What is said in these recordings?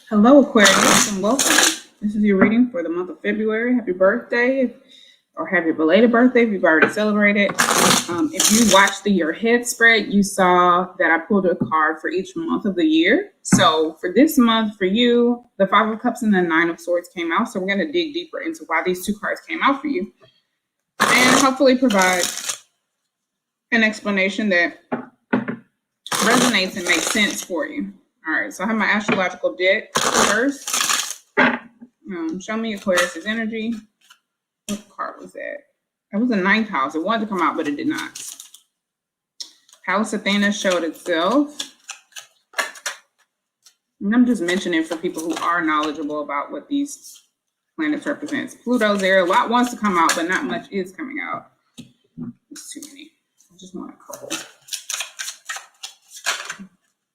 Hello, Aquarius, and welcome. This is your reading for the month of February. Happy birthday, or happy belated birthday if you've already celebrated. If you watched your head spread, you saw that I pulled a card for each month of the year. So for this month, for you, the Five of Cups and the Nine of Swords came out. So we're going to dig deeper into why these two cards came out for you and hopefully provide an explanation that resonates and makes sense for you. All right, so I have my astrological deck first. Show me Aquarius's energy. What card was that? It was the ninth house. It wanted to come out, but it did not. Palace Athena showed itself. And I'm just mentioning for people who are knowledgeable about what these planets represent. Pluto's there. A lot wants to come out, but not much is coming out. It's too many. I just want a couple.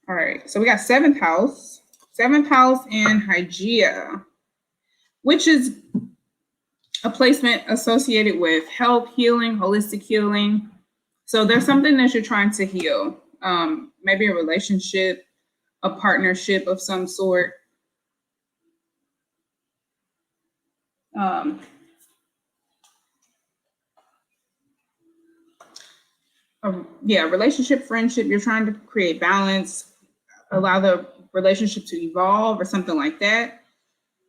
All right, so we got seventh house in Hygeia, which is a placement associated with health, healing, holistic healing. So there's something that you're trying to heal, maybe a relationship, a partnership of some sort. Relationship, friendship. You're trying to create balance, allow the relationship to evolve or something like that.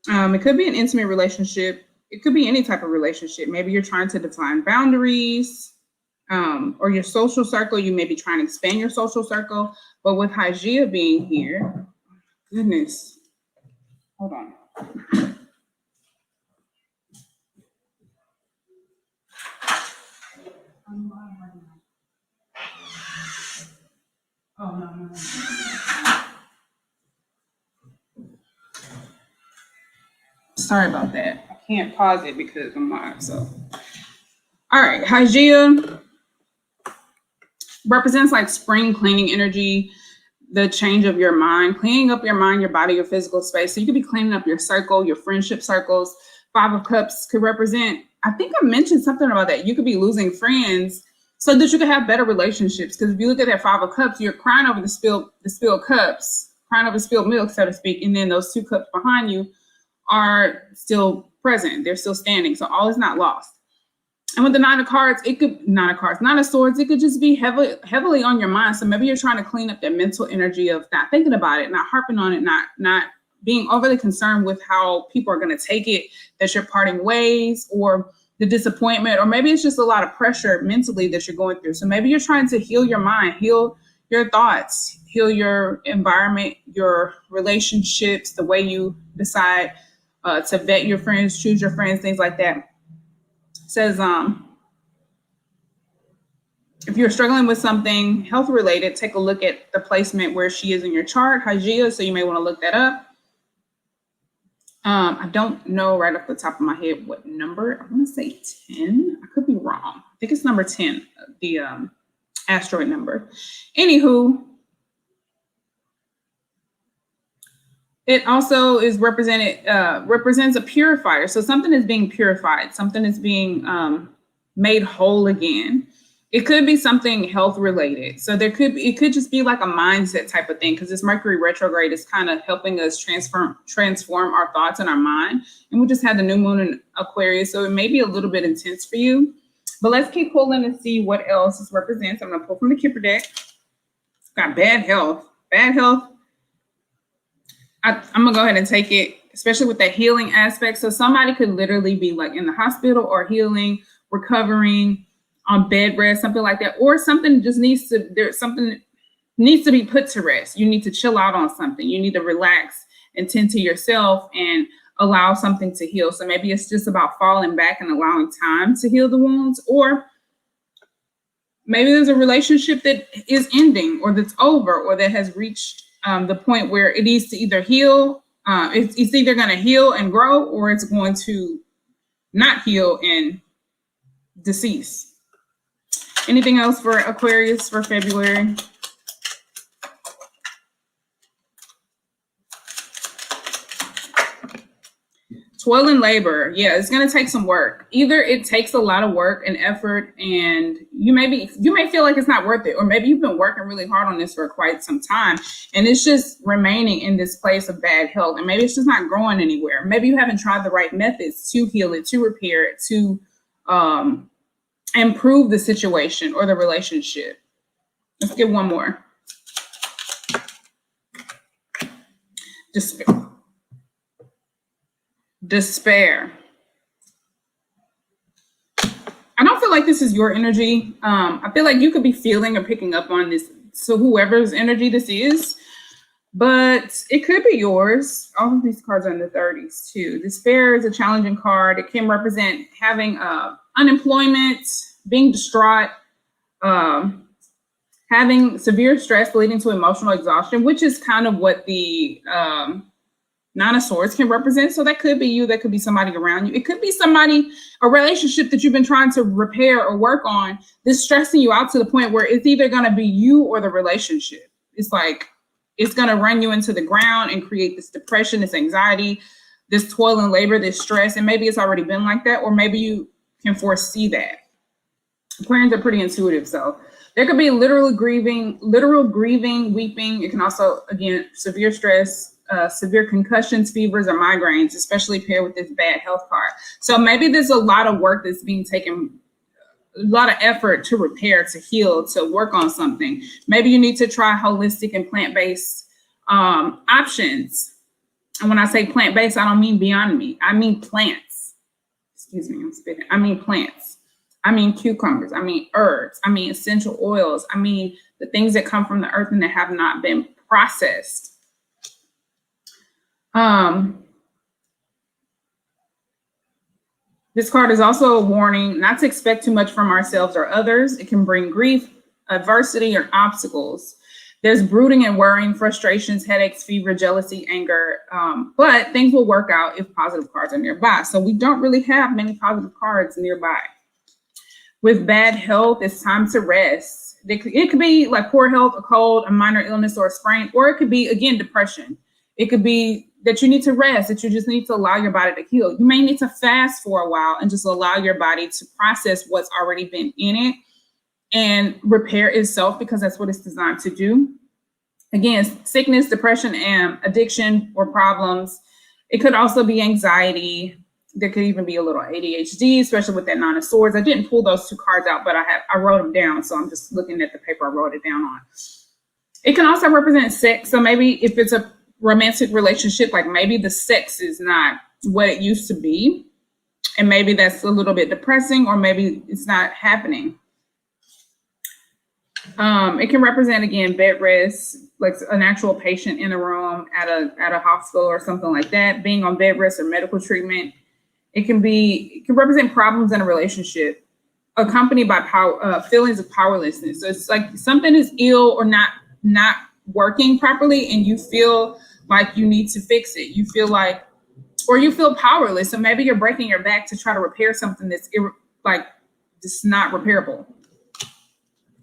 It could be an intimate relationship. It could be any type of relationship. Maybe you're trying to define boundaries, or your social circle. You may be trying to expand your social circle. But with Hygeia being here, goodness, hold on. Oh, no. Sorry about that. I can't pause it because I'm live. So, all right, Hygeia represents like spring cleaning energy, the change of your mind, cleaning up your mind, your body, your physical space. So you could be cleaning up your circle, your friendship circles. Five of Cups could represent, I think I mentioned something about that. You could be losing friends so that you could have better relationships. Because if you look at that Five of Cups, you're crying over the spilled cups, crying over spilled milk, so to speak. And then those two cups behind you are still present. They're still standing. So all is not lost. And with the Nine of Swords, it could just be heavily on your mind. So maybe you're trying to clean up that mental energy of not thinking about it, not harping on it, not being overly concerned with how people are going to take it, that you're parting ways, or the disappointment, or maybe it's just a lot of pressure mentally that you're going through. So maybe you're trying to heal your mind, heal your thoughts, heal your environment, your relationships, the way you decide to vet your friends, choose your friends, things like that. Says, if you're struggling with something health related, take a look at the placement where she is in your chart, Hygeia. So you may want to look that up. I don't know right off the top of my head what number. I want to say 10. I could be wrong. I think it's number 10, the asteroid number. Anywho, it also is represents a purifier. So something is being purified. Something is being made whole again. It could be something health related. So it could just be like a mindset type of thing, because this Mercury retrograde is kind of helping us transform our thoughts and our mind. And we just had the new moon in Aquarius, so it may be a little bit intense for you. But let's keep pulling and see what else this represents. I'm going to pull from the Kipper deck. It's got bad health. Bad health. I'm going to go ahead and take it, especially with that healing aspect. So somebody could literally be like in the hospital or healing, recovering, on bed rest, something like that, or something just needs to be put to rest. You need to chill out on something. You need to relax and tend to yourself and allow something to heal. So maybe it's just about falling back and allowing time to heal the wounds, or maybe there's a relationship that is ending, or that's over, or that has reached the point where it needs to either heal. It's either going to heal and grow, or it's going to not heal and decease. Anything else for Aquarius for February? Toil and labor. Yeah, it's going to take some work. Either it takes a lot of work and effort, and you may feel like it's not worth it, or maybe you've been working really hard on this for quite some time, and it's just remaining in this place of bad health, and maybe it's just not growing anywhere. Maybe you haven't tried the right methods to heal it, to repair it, to improve the situation or the relationship. Let's get one more. Despair. I don't feel like this is your energy. I feel like you could be feeling or picking up on this. So whoever's energy this is, but it could be yours. All of these cards are in the 30s too. Despair is a challenging card. It can represent having unemployment, being distraught, having severe stress leading to emotional exhaustion, which is kind of what the Nine of Swords can represent. So that could be you. That could be somebody around you. It could be somebody, a relationship that you've been trying to repair or work on that's stressing you out to the point where it's either going to be you or the relationship. It's like, it's going to run you into the ground and create this depression, this anxiety, this toil and labor, this stress. And maybe it's already been like that, or maybe you can foresee that. Aquarians are pretty intuitive. So there could be literal grieving, weeping. It can also, again, severe stress, severe concussions, fevers, or migraines, especially paired with this bad health card. So maybe there's a lot of work that's being taken, a lot of effort to repair, to heal, to work on something. Maybe you need to try holistic and plant-based options. And when I say plant-based, I don't mean beyond meat. I mean plants. Excuse me, I'm spitting. I mean plants. I mean cucumbers. I mean herbs. I mean essential oils. I mean the things that come from the earth and that have not been processed. This card is also a warning not to expect too much from ourselves or others. It can bring grief, adversity, or obstacles. There's brooding and worrying, frustrations, headaches, fever, jealousy, anger. But things will work out if positive cards are nearby. So we don't really have many positive cards nearby. With bad health, it's time to rest. It could be like poor health, a cold, a minor illness, or a sprain, or it could be, again, depression. It could be that you need to rest, that you just need to allow your body to heal. You may need to fast for a while and just allow your body to process what's already been in it and repair itself, because that's what it's designed to do. Again, sickness, depression, and addiction or problems. It could also be anxiety. There could even be a little ADHD, especially with that Nine of Swords. I didn't pull those two cards out, but I wrote them down. So I'm just looking at the paper I wrote it down on. It can also represent sex. So maybe if it's a romantic relationship, like maybe the sex is not what it used to be, and maybe that's a little bit depressing, or maybe it's not happening. It can represent, again, bed rest, like an actual patient in a room at a hospital or something like that, being on bed rest or medical treatment. It can represent problems in a relationship accompanied by feelings of powerlessness. So it's like something is ill or not working properly, and you feel like you need to fix it. You feel like, or you feel powerless. So maybe you're breaking your back to try to repair something that's just not repairable.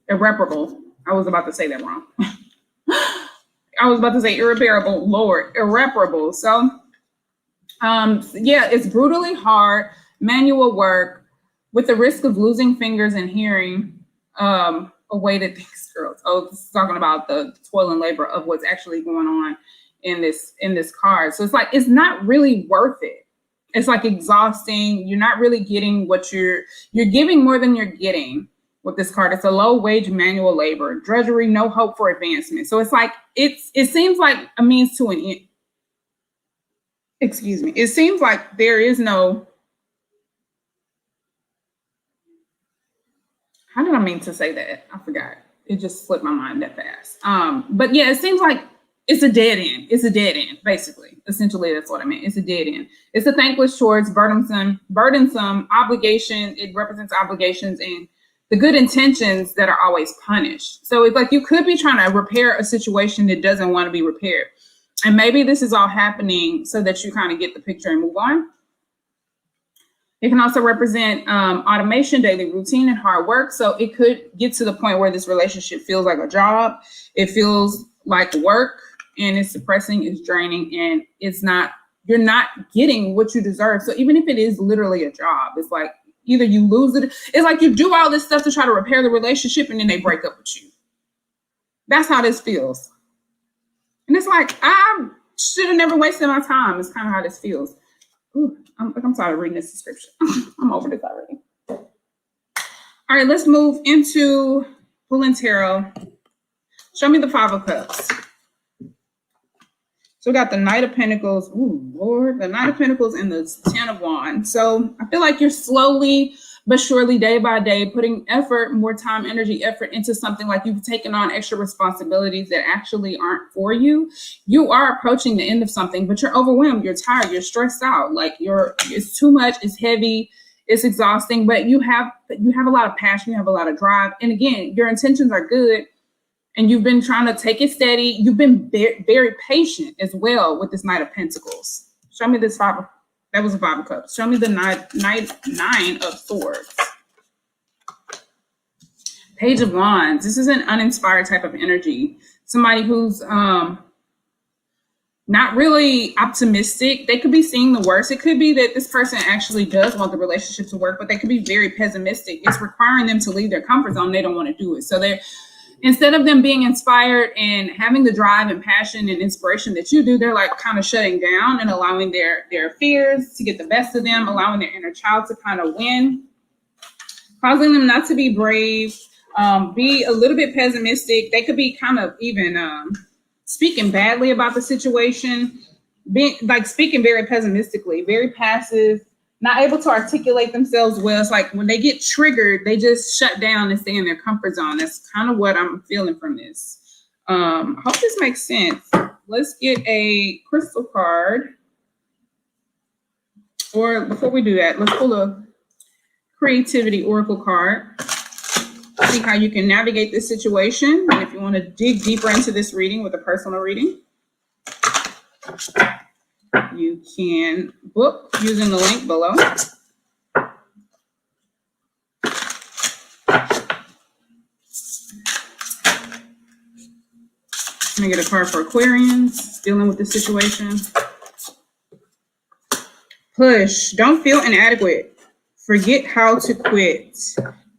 Irreparable. I was about to say that wrong. I was about to say irreparable, Lord, irreparable. So, yeah, it's brutally hard, manual work with the risk of losing fingers and hearing. Away to things, girls. Oh, this is talking about the toil and labor of what's actually going on in this card. So it's like, it's not really worth it. It's like exhausting. You're not really getting what you're giving more than you're getting with this card. It's a low wage manual labor, drudgery, no hope for advancement. So it's like, it seems like a means to an end. Excuse me. It seems like there is no, how did I mean to say that? I forgot. It just slipped my mind that fast. But yeah, it seems like it's a dead end. It's a dead end, basically. Essentially, that's what I mean. It's a dead end. It's a thankless chores, burdensome obligation. It represents obligations and the good intentions that are always punished. So it's like you could be trying to repair a situation that doesn't want to be repaired. And maybe this is all happening so that you kind of get the picture and move on. It can also represent automation, daily routine, and hard work. So it could get to the point where this relationship feels like a job. It feels like work, and it's depressing, it's draining, and it's not you're not getting what you deserve. So even if it is literally a job, it's like either you lose it. It's like you do all this stuff to try to repair the relationship and then they break up with you. That's how this feels. And it's like, I should have never wasted my time. It's kind of how this feels. Ooh, I'm tired of reading this description. I'm over this already. All right, let's move into pulling tarot. Show me the Five of Cups. So we got the Knight of Pentacles. Ooh, Lord, the Knight of Pentacles and the Ten of Wands. So I feel like you're slowly but surely, day by day, putting effort, more time, energy, effort into something. Like you've taken on extra responsibilities that actually aren't for you. You are approaching the end of something, but you're overwhelmed, you're tired, you're stressed out. Like it's too much, it's heavy, it's exhausting, but you have a lot of passion, you have a lot of drive. And again, your intentions are good. And you've been trying to take it steady. You've been very patient as well with this Knight of Pentacles. Show me this Five. That was a Five of Cups. Show me the Nine of Swords. Page of Wands. This is an uninspired type of energy. Somebody who's not really optimistic. They could be seeing the worst. It could be that this person actually does want the relationship to work, but they could be very pessimistic. It's requiring them to leave their comfort zone. They don't want to do it. So instead of them being inspired and having the drive and passion and inspiration that you do, they're like kind of shutting down and allowing their fears to get the best of them, allowing their inner child to kind of win, causing them not to be brave, be a little bit pessimistic. They could be kind of even speaking badly about the situation, speaking very pessimistically, very passive, not able to articulate themselves well. It's like when they get triggered, they just shut down and stay in their comfort zone. That's kind of what I'm feeling from this. Hope this makes sense. Let's get a crystal card. Or before we do that, let's pull a creativity oracle card. See how you can navigate this situation. And if you want to dig deeper into this reading with a personal reading, you can book using the link below. Let me get a card for Aquarians dealing with this situation. Push. Don't feel inadequate. Forget how to quit.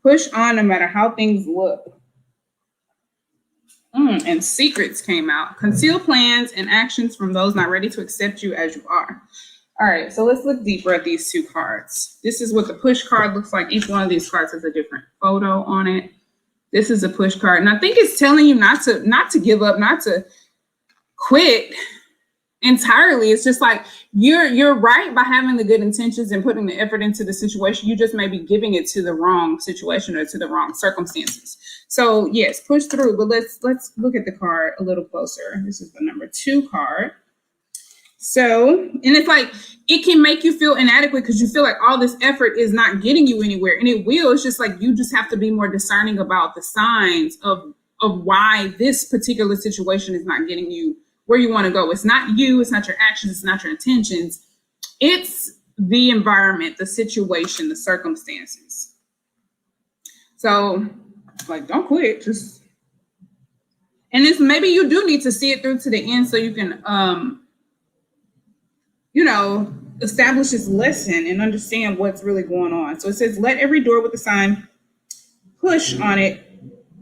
Push on no matter how things look. And secrets came out. Conceal plans and actions from those not ready to accept you as you are. All right, so let's look deeper at these two cards. This is what the push card looks like. Each one of these cards has a different photo on it. This is a push card. And I think it's telling you not to give up, not to quit entirely. It's just like you're right by having the good intentions and putting the effort into the situation. You just may be giving it to the wrong situation or to the wrong circumstances. So yes, push through, but let's look at the card a little closer. This is the number 2 card. So, and it's like, it can make you feel inadequate because you feel like all this effort is not getting you anywhere. And it will. It's just like, you just have to be more discerning about the signs of why this particular situation is not getting you where you want to go. It's not you, it's not your actions, it's not your intentions. It's the environment, the situation, the circumstances. So like, don't quit. And it's maybe you do need to see it through to the end so you can, establish this lesson and understand what's really going on. So it says, let every door with a sign push on it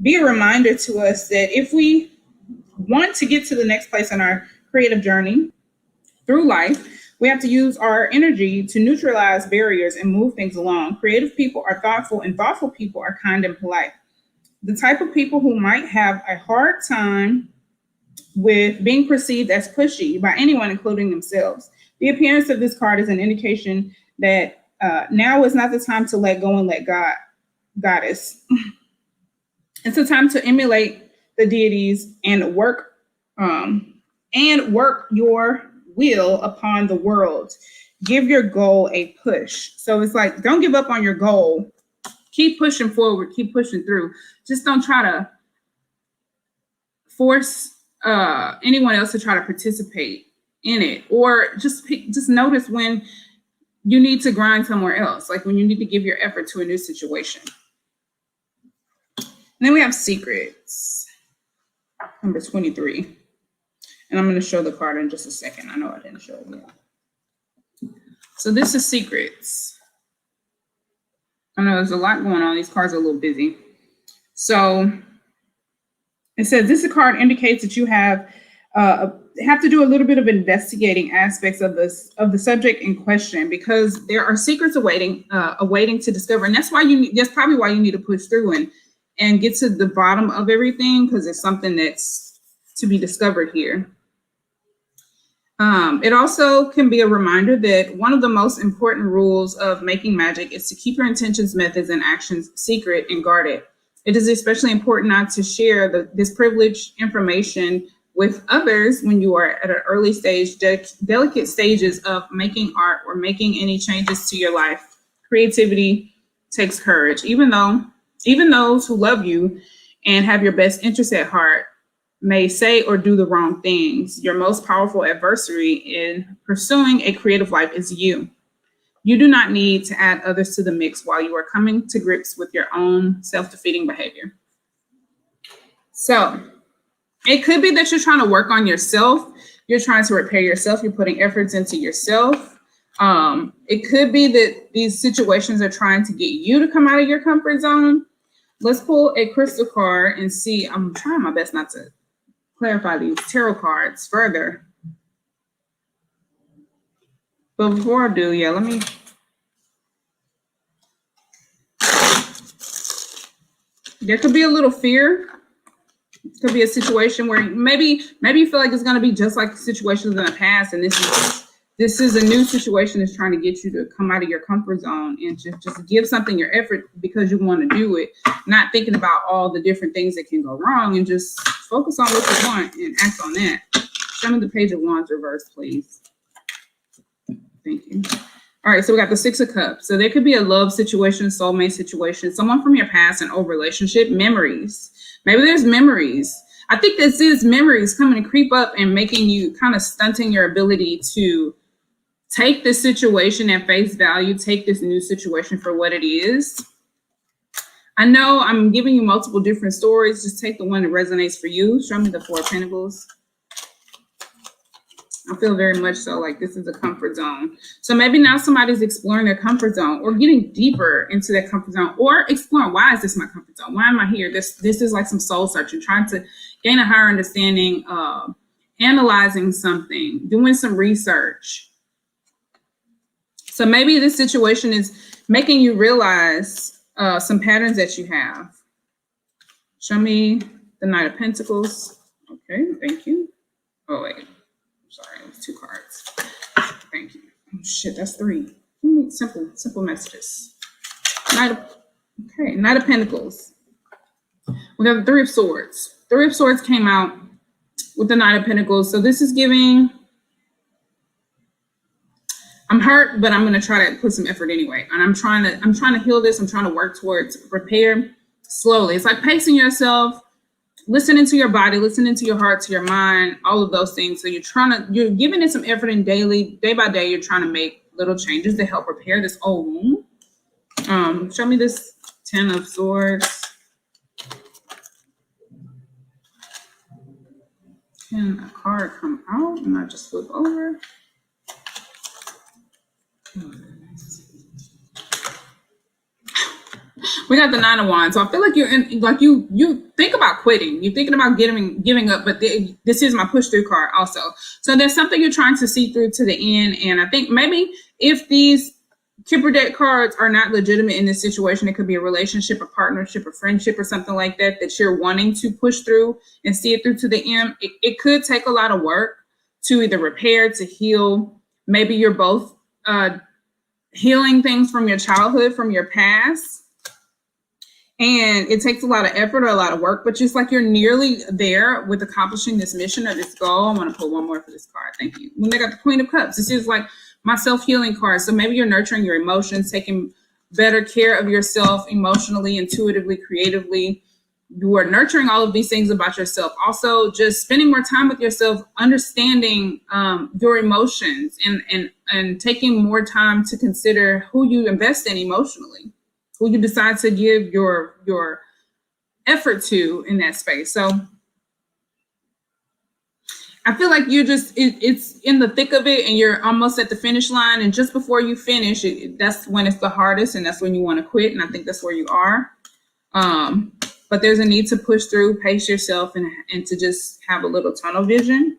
be a reminder to us that if we want to get to the next place in our creative journey through life, we have to use our energy to neutralize barriers and move things along. Creative people are thoughtful, and thoughtful people are kind and polite. The type of people who might have a hard time with being perceived as pushy by anyone, including themselves. The appearance of this card is an indication that now is not the time to let go and let Goddess. It's a time to emulate the deities and work your will upon the world. Give your goal a push. So it's like, don't give up on your goal. Keep pushing forward. Keep pushing through. Just don't try to force anyone else to try to participate in it, or just notice when you need to grind somewhere else, like when you need to give your effort to a new situation. And then we have secrets, number 23. And I'm going to show the card in just a second. I know I didn't show it yet. So this is secrets. I know there's a lot going on. These cards are a little busy. So it says this card indicates that you have to do a little bit of investigating aspects of the subject in question, because there are secrets awaiting to discover, and that's probably why you need to push through and get to the bottom of everything, because there's something that's to be discovered here. It also can be a reminder that one of the most important rules of making magic is to keep your intentions, methods, and actions secret and guarded. It is especially important not to share this privileged information with others when you are at an early stage, delicate stages of making art or making any changes to your life. Creativity takes courage. Even those who love you and have your best interests at heart may say or do the wrong things. Your most powerful adversary in pursuing a creative life is you. You do not need to add others to the mix while you are coming to grips with your own self-defeating behavior. So it could be that you're trying to work on yourself. You're trying to repair yourself. You're putting efforts into yourself. It could be that these situations are trying to get you to come out of your comfort zone. Let's pull a crystal card and see. I'm trying my best not to clarify these tarot cards further. But before I do, let me. There could be a little fear. It could be a situation where maybe you feel like it's going to be just like situations in the past, and this is a new situation that's trying to get you to come out of your comfort zone and just give something your effort because you want to do it, not thinking about all the different things that can go wrong, and just focus on what you want and act on that. Show me the Page of Wands reverse, please. Thank you. All right, so we got the Six of Cups. So there could be a love situation, soulmate situation, someone from your past, an old relationship, memories. Maybe there's memories. I think this is memories coming to creep up and making you kind of stunting your ability to take this situation at face value, take this new situation for what it is. I know I'm giving you multiple different stories. Just take the one that resonates for you. Show me the Four of Pentacles. I feel very much so like this is a comfort zone. So maybe now somebody's exploring their comfort zone or getting deeper into their comfort zone, or exploring, why is this my comfort zone? Why am I here? This is like some soul searching, trying to gain a higher understanding, analyzing something, doing some research. So maybe this situation is making you realize some patterns that you have. Show me the Knight of Pentacles. Okay, thank you. Oh, wait. Sorry, it was 2 cards. Thank you. Oh, shit, that's 3. Simple messages. Knight of Pentacles. We got the Three of Swords. Three of Swords came out with the Knight of Pentacles. So this is giving, I'm hurt, but I'm going to try to put some effort anyway. And I'm trying to heal this. I'm trying to work towards repair slowly. It's like pacing yourself, listening to your body, listening to your heart, to your mind, all of those things. So you're giving it some effort, and day by day, you're trying to make little changes to help repair this old wound. Show me this Ten of Swords. Can a card come out and I just flip over? We got the Nine of Wands. So I feel like you're in, like you think about quitting. You're thinking about giving up, but this is my push through card also. So there's something you're trying to see through to the end. And I think maybe if these Kipper deck cards are not legitimate in this situation, it could be a relationship, a partnership, a friendship, or something like that you're wanting to push through and see it through to the end. It could take a lot of work to either repair, to heal. Maybe you're both healing things from your childhood, from your past. And it takes a lot of effort or a lot of work, but just like you're nearly there with accomplishing this mission or this goal. I want to pull one more for this card. Thank you. When they got the Queen of Cups, this is like my self-healing card. So maybe you're nurturing your emotions, taking better care of yourself emotionally, intuitively, creatively. You are nurturing all of these things about yourself. Also, just spending more time with yourself, understanding your emotions, and taking more time to consider who you invest in emotionally, who you decide to give your effort to in that space. So I feel like you're just, it's in the thick of it and you're almost at the finish line. And just before you finish, that's when it's the hardest and that's when you want to quit. And I think that's where you are. But there's a need to push through, pace yourself, and to just have a little tunnel vision.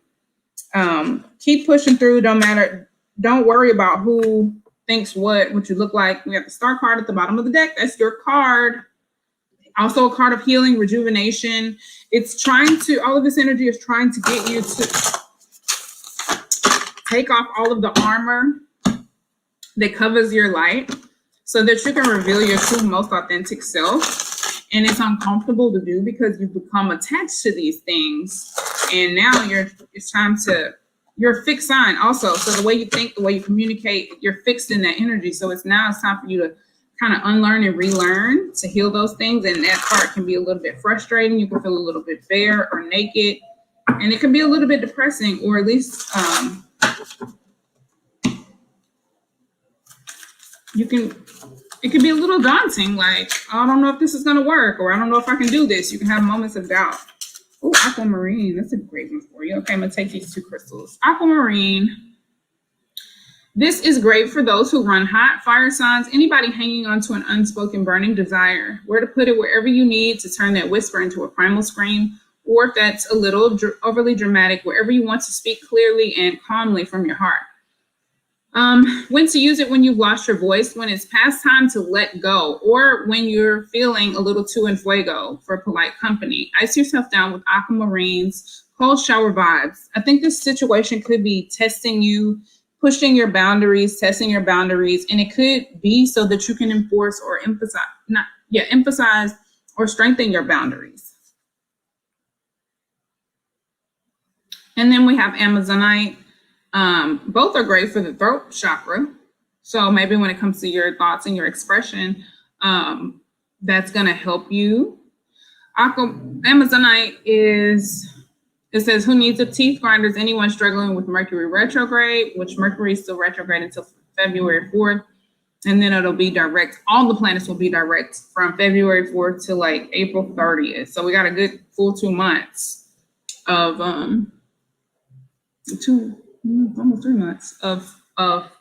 Keep pushing through. Don't matter. Don't worry about who thinks what you look like. We have the star card at the bottom of the deck. That's your card. Also a card of healing, rejuvenation. It's trying to, all of this energy is trying to get you to take off all of the armor that covers your light so that you can reveal your true, most authentic self. And it's uncomfortable to do because you've become attached to these things. And now it's time to, you're a fixed sign also. So the way you think, the way you communicate, you're fixed in that energy. So it's time for you to kind of unlearn and relearn to heal those things. And that part can be a little bit frustrating. You can feel a little bit bare or naked. And it can be a little bit depressing, or at least it can be a little daunting. Like, I don't know if this is going to work, or I don't know if I can do this. You can have moments of doubt. Oh, Aquamarine. That's a great one for you. Okay, I'm going to take these two crystals. Aquamarine. This is great for those who run hot, fire signs, anybody hanging on to an unspoken burning desire. Where to put it, wherever you need to turn that whisper into a primal scream, or if that's a little overly dramatic, wherever you want to speak clearly and calmly from your heart. When to use it: when you've lost your voice, when it's past time to let go, or when you're feeling a little too en fuego for polite company. Ice yourself down with Aquamarine's cold shower vibes. I think this situation could be testing you, pushing your boundaries, testing your boundaries, and it could be so that you can enforce or emphasize or strengthen your boundaries. And then we have Amazonite. Both are great for the throat chakra. So maybe when it comes to your thoughts and your expression, that's going to help you. Amazonite it says, who needs a teeth grinders? Anyone struggling with Mercury retrograde, which Mercury is still retrograde until February 4th. And then it'll be direct. All the planets will be direct from February 4th to like April 30th. So we got a good full 2 months of, almost 3 months of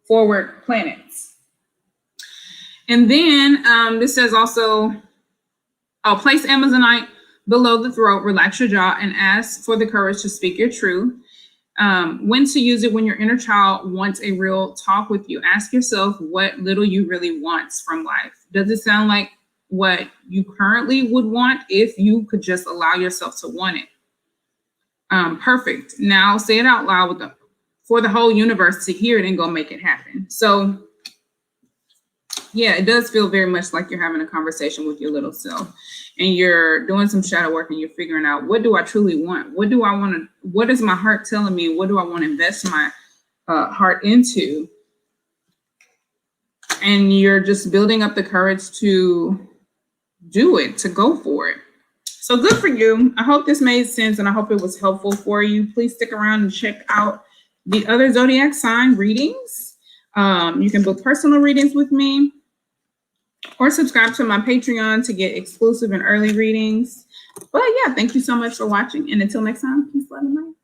forward planets. And then this says also, place Amazonite below the throat, relax your jaw, and ask for the courage to speak your truth. When to use it: when your inner child wants a real talk with you. Ask yourself what little you really want from life. Does it sound like what you currently would want if you could just allow yourself to want it? Perfect. Now say it out loud for the whole universe to hear it and go make it happen. So yeah, it does feel very much like you're having a conversation with your little self, and you're doing some shadow work and you're figuring out, what do I truly want? What do I want to, what is my heart telling me? What do I want to invest my heart into? And you're just building up the courage to do it, to go for it. So good for you. I hope this made sense and I hope it was helpful for you. Please stick around and check out the other zodiac sign readings. You can book personal readings with me, or subscribe to my Patreon to get exclusive and early readings. But yeah, thank you so much for watching. And until next time, peace, love, and light.